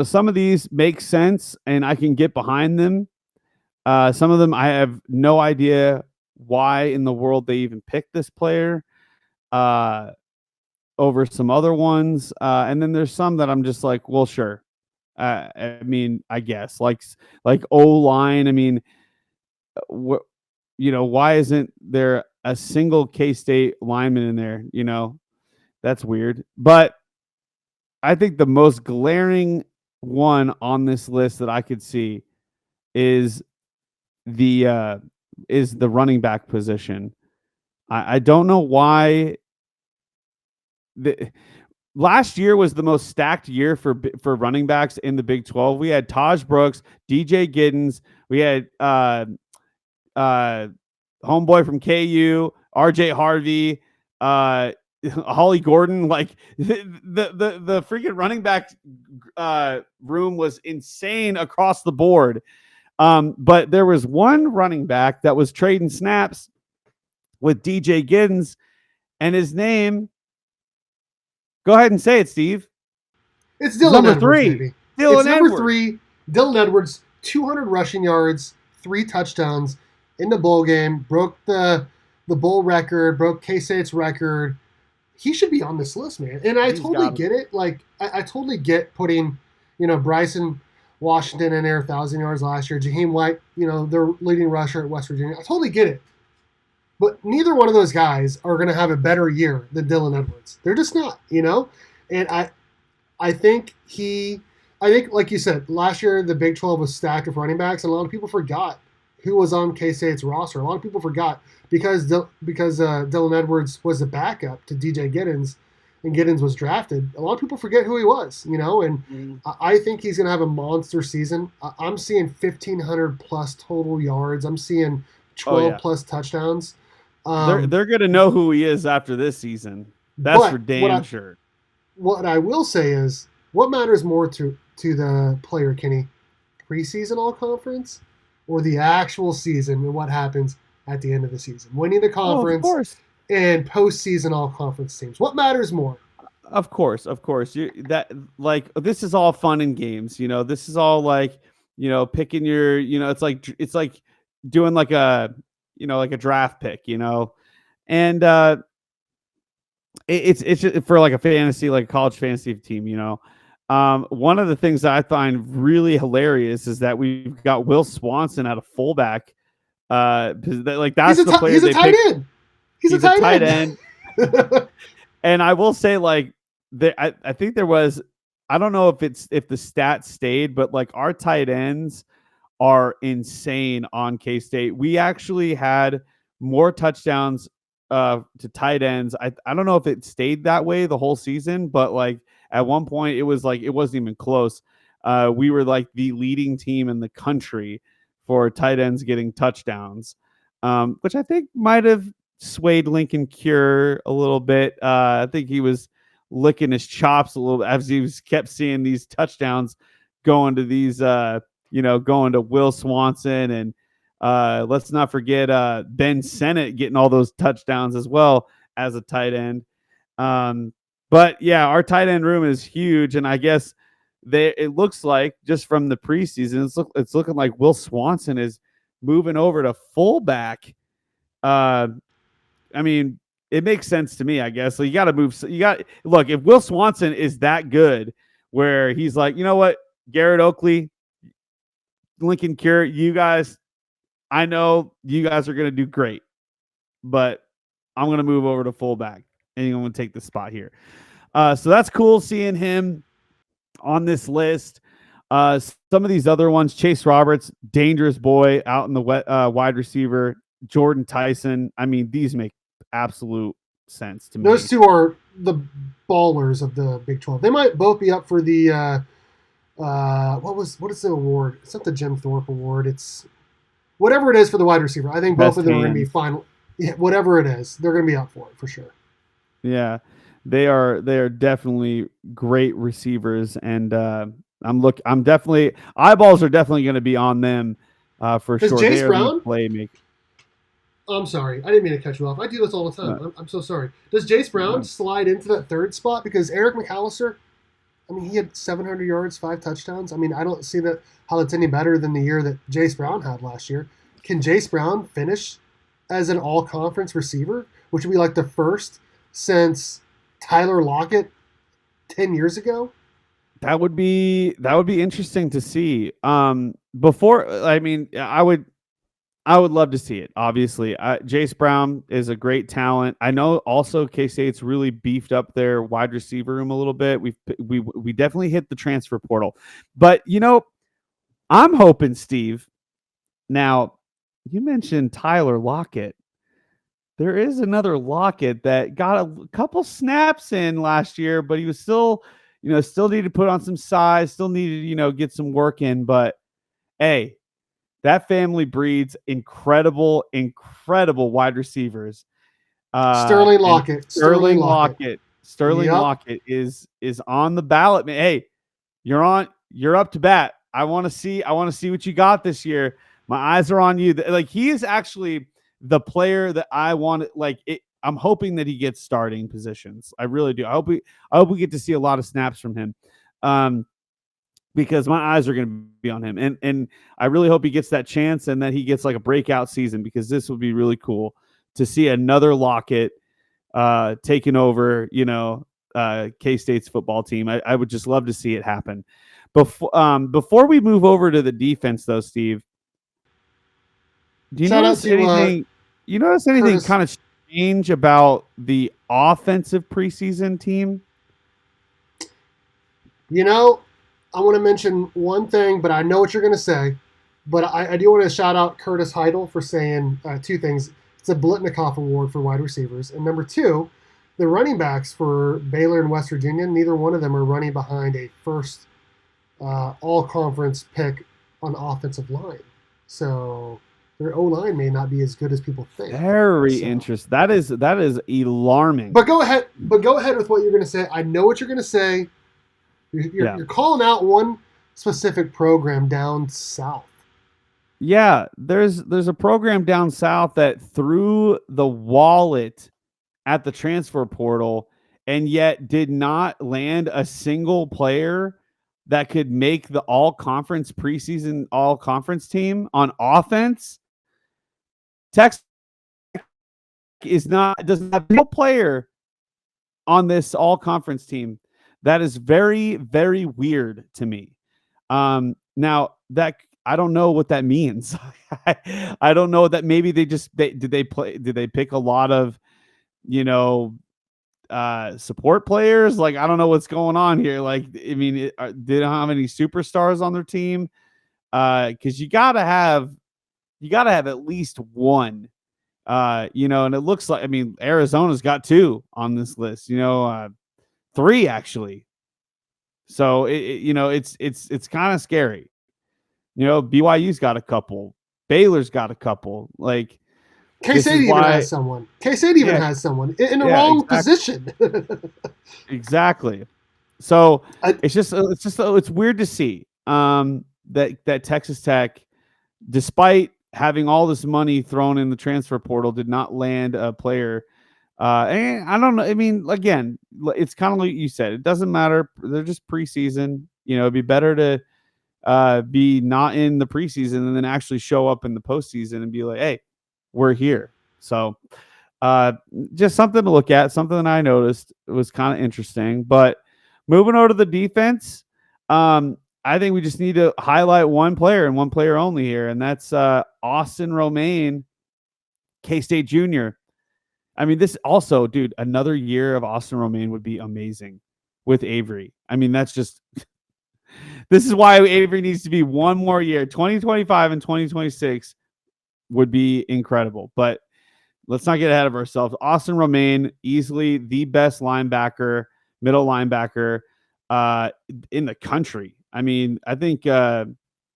some of these make sense and I can get behind them. Some of them I have no idea why in the world they even picked this player uh, over some other ones. And then there's some that I'm just like, well, sure. I mean, I guess like O line. I mean, why isn't there a single K State lineman in there? That's weird. But I think the most glaring one on this list that I could see is the running back position. I don't know why the last year was the most stacked year for running backs in the Big 12. We had Taj Brooks, DJ Giddens, we had homeboy from KU, RJ Harvey, Holly Gordon. Like the freaking running back room was insane across the board. But there was one running back that was trading snaps with DJ Giddens, and his name, go ahead and say it, Steve. It's Dylan number Edwards, 3. baby. Dylan it's number Edwards. 3. Dylan Edwards, 200 rushing yards, 3 touchdowns in the bowl game, broke the bowl record, broke K-State's record. He should be on this list, man. And I totally get it. Like, I totally get putting, Bryson Washington in there, 1,000 yards last year. Jaheim White, their leading rusher at West Virginia. I totally get it. But neither one of those guys are going to have a better year than Dylan Edwards. They're just not, And I think like you said, last year the Big 12 was stacked with running backs, and a lot of people forgot who was on K-State's roster. A lot of people forgot because Dylan Edwards was the backup to DJ Giddens, and Giddens was drafted. A lot of people forget who he was, and I think he's going to have a monster season. I'm seeing 1,500 plus total yards. I'm seeing 12 plus touchdowns. They're going to know who he is after this season. That's for damn sure. What I will say is, what matters more to the player, Kenny? Preseason all-conference or the actual season and what happens at the end of the season? Winning the conference and postseason all-conference teams. What matters more? Of course. This is all fun and games. This is all like, picking your, it's like doing like a draft pick, and it's just for like a fantasy, like a college fantasy team, one of the things that I find really hilarious is that we've got Will Swanson at a fullback. That's the player. He's a tight end. He's a tight end. And I will say, like, I think there was, I don't know if the stats stayed, but like our tight ends are insane on K-State. We actually had more touchdowns to tight ends. I don't know if it stayed that way the whole season, but like at one point it was like it wasn't even close. We were like the leading team in the country for tight ends getting touchdowns, which I think might have swayed Lincoln Cure a little bit. I think he was licking his chops a little as he kept seeing these touchdowns going to these going to Will Swanson, and let's not forget Ben Sennett getting all those touchdowns as well as a tight end. But yeah, our tight end room is huge, and I guess it looks like just from the preseason, it's looking like Will Swanson is moving over to fullback. I mean, it makes sense to me, I guess. So you got to move. Look, if Will Swanson is that good, where he's like, you know what, Garrett Oakley, Lincoln Cure, you guys, I know you guys are going to do great, but I'm going to move over to fullback, and I'm going to take the spot here. So that's cool seeing him on this list. Some of these other ones, Chase Roberts, dangerous boy out in the wide receiver, Jordan Tyson. I mean, these make absolute sense to me. Those two are the ballers of the Big 12. They might both be up for the what is the award? It's not the Jim Thorpe Award. It's whatever it is for the wide receiver. I think both of them are going to be final. Yeah, whatever it is, they're going to be up for it for sure. Yeah, they are definitely great receivers, and I'm definitely, eyeballs are definitely going to be on them for sure. Jace Brown playmaker. I'm sorry, I didn't mean to cut you off. I do this all the time. I'm so sorry. Does Jace Brown slide into that third spot because Eric McAllister I mean, he had 700 yards, 5 touchdowns. I mean, I don't see that how that's any better than the year that Jace Brown had last year. Can Jace Brown finish as an all-conference receiver, which would be like the first since Tyler Lockett 10 years ago? That would be interesting to see. Before I mean, I would love to see it. Obviously, Jace Brown is a great talent. I know also K State's really beefed up their wide receiver room a little bit. We definitely hit the transfer portal, but I'm hoping, Steve. Now, you mentioned Tyler Lockett. There is another Lockett that got a couple snaps in last year, but he was still needed to put on some size, still needed, get some work in. But hey, that family breeds incredible, incredible wide receivers. Sterling And Lockett. Sterling Lockett. Sterling Yep. Lockett is on the ballot, man. Hey, you're up to bat. I want to see what you got this year. My eyes are on you. Like, he is actually the player that I want. I'm hoping that he gets starting positions. I really do. I hope we get to see a lot of snaps from him. Because my eyes are going to be on him, and I really hope he gets that chance and that he gets like a breakout season, because this would be really cool to see another Lockett taking over, K-State's football team. I would just love to see it happen. Before we move over to the defense, though, Steve, do you Shout out notice to anything? You notice anything Curtis. kind of strange about the offensive preseason team? You know, I want to mention one thing, but I know what you're going to say. But I do want to shout out Curtis Heidel for saying two things. It's a Blitnikoff Award for wide receivers. And number two, the running backs for Baylor and West Virginia, neither one of them are running behind a first all-conference pick on the offensive line. So their O-line may not be as good as people think. Very interesting. That is alarming. But go ahead. But go ahead with what you're going to say. I know what you're going to say. You're calling out one specific program down south. Yeah, there's a program down south that threw the wallet at the transfer portal and yet did not land a single player that could make the all-conference preseason all-conference team on offense. Texas doesn't have no player on this all-conference team. That is very, very weird to me. Now that I don't know what that means. I don't know that maybe did they pick a lot of, support players? Like, I don't know what's going on here. Like, I mean, they don't have any superstars on their team. Because you gotta have at least one. And it looks like, I mean, Arizona's got two on this list. Three actually. So it's kind of scary. BYU's got a couple. Baylor's got a couple. Like, K-State even has someone. K-State even has someone in the wrong position. Exactly. So it's weird to see that Texas Tech, despite having all this money thrown in the transfer portal, did not land a player. And I don't know. I mean, again, it's kind of like you said. It doesn't matter. They're just preseason. It'd be better to be not in the preseason and then actually show up in the postseason and be like, hey, we're here. So just something to look at, something that I noticed. It was kind of interesting. But moving over to the defense, I think we just need to highlight one player and one player only here, and that's Austin Romaine, K-State Junior. I mean, this also, dude, another year of Austin Romaine would be amazing with Avery. I mean, that's just this is why Avery needs to be one more year. 2025 and 2026 would be incredible. But let's not get ahead of ourselves. Austin Romaine, easily the best linebacker, middle linebacker in the country. I mean, I think what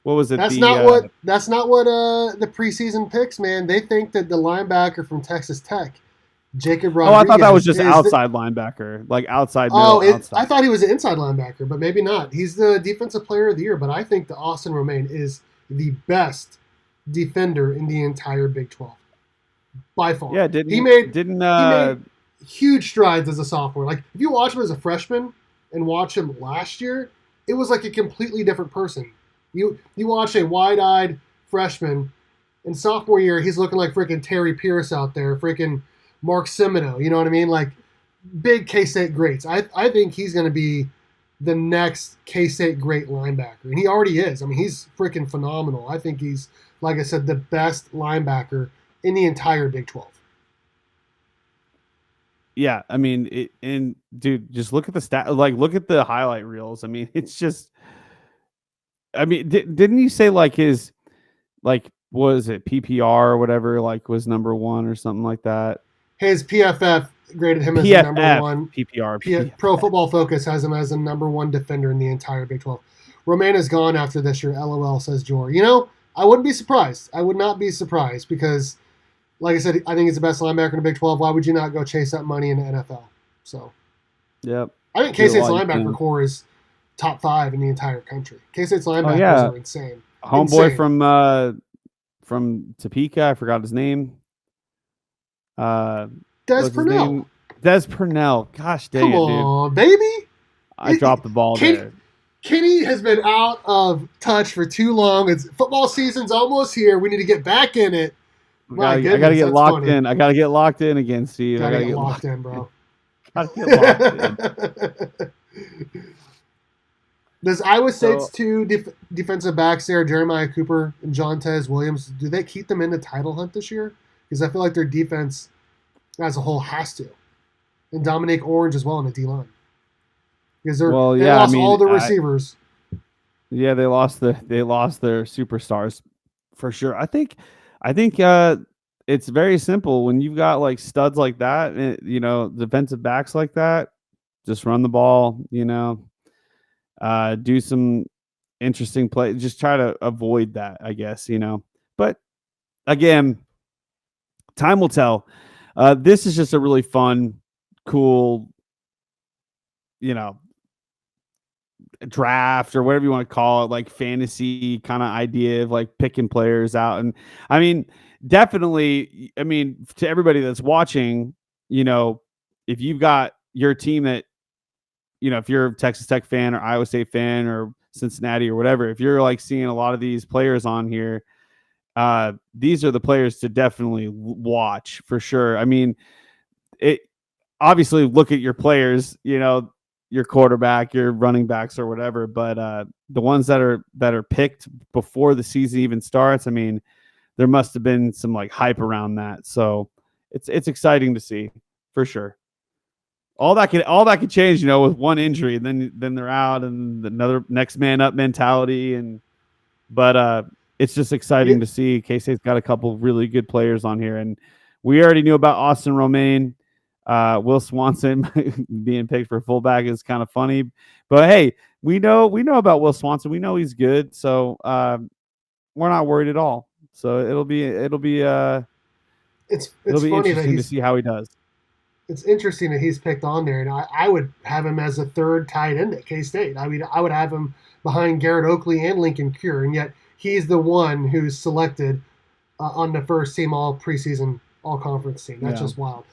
was it? That's not what the preseason picks, man. They think that the linebacker from Texas Tech, Jacob Rodriguez. Oh, I thought that was just outside linebacker, like outside middle. I thought he was an inside linebacker, but maybe not. He's the defensive player of the year, but I think that Austin Romaine is the best defender in the entire Big 12 by far. Yeah, he made huge strides as a sophomore. Like, if you watch him as a freshman, and watch him last year, it was like a completely different person. You watch a wide-eyed freshman, and sophomore year he's looking like freaking Terry Pierce out there, freaking Mark Semino. You know what I mean? Like big K-State greats. I think he's going to be the next K-State great linebacker, and he already is. I mean, he's freaking phenomenal. I think he's, like I said, the best linebacker in the entire Big 12. Yeah, I mean, and dude, just look at the stat. Like, look at the highlight reels. I mean, it's just. I mean, didn't you say like his, like, was it PPR or whatever? Like, was number one or something like that? His PFF graded him as the number PFF, one. PPR, Pro Football Focus has him as the number one defender in the entire Big 12. Romaine is gone after this year. LOL, says Jor. You know, I wouldn't be surprised. I would not be surprised because, like I said, I think he's the best linebacker in the Big 12. Why would you not go chase that money in the NFL? So, Yep. I think K-State's linebacker core is top 5 in the entire country. K-State's linebackers are insane. Homeboy from Topeka, I forgot his name. Des Purnell. Des Purnell. Gosh dang Come it, dude. Come on, baby. I dropped the ball there. Kenny has been out of touch for too long. It's football season's almost here. We need to get back in it. I gotta get locked in. I gotta get locked in again, Steve. I gotta get locked in, bro. Gotta get locked in. Does Iowa State's two defensive backs there, Jeremiah Cooper and John Tez Williams, do they keep them in the title hunt this year? Because I feel like their defense as a whole has to. And Dominic Orange as well in the D-line. Because they lost all the receivers. Yeah, they lost their superstars for sure. I think it's very simple. When you've got like studs like that, you know, defensive backs like that, just run the ball, you know. Do some interesting play. Just try to avoid that, I guess, you know. But again, time will tell. This is just a really fun, cool, you know, draft or whatever you want to call it, like fantasy kind of idea of like picking players out. And I mean, definitely, I mean, to everybody that's watching, you know, if you've got your team that, you know, if you're a Texas Tech fan or Iowa State fan or Cincinnati or whatever, if you're like seeing a lot of these players on here, these are the players to definitely watch for sure. I mean, it obviously look at your players, you know, your quarterback, your running backs or whatever, but the ones that are picked before the season even starts, I mean, there must have been some like hype around that. So it's exciting to see for sure. All that could change, you know, with one injury, and then they're out, and another next man up mentality, but it's just exciting to see. K-State's got a couple really good players on here, and we already knew about Austin Romaine, Will Swanson being picked for fullback is kind of funny, but hey, we know about Will Swanson. We know he's good, so we're not worried at all. So it'll be funny interesting to see how he does. It's interesting that he's picked on there, and I would have him as a third tight end at K-State. I mean, I would have him behind Garrett Oakley and Lincoln Cure, and yet he's the one who's selected on the first team all preseason, all conference team. That's just wild.